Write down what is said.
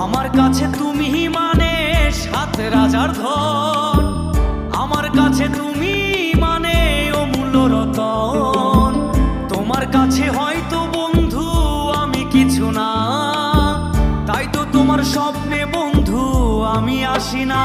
আমার কাছে তুমি মানে সাত রাজার ধন, আমার কাছে তুমি মানে অমূল্য রতন। তোমার কাছে হয়তো বন্ধু আমি কিছু না, তাই তো তোমার স্বপ্নে বন্ধু আমি আসি না।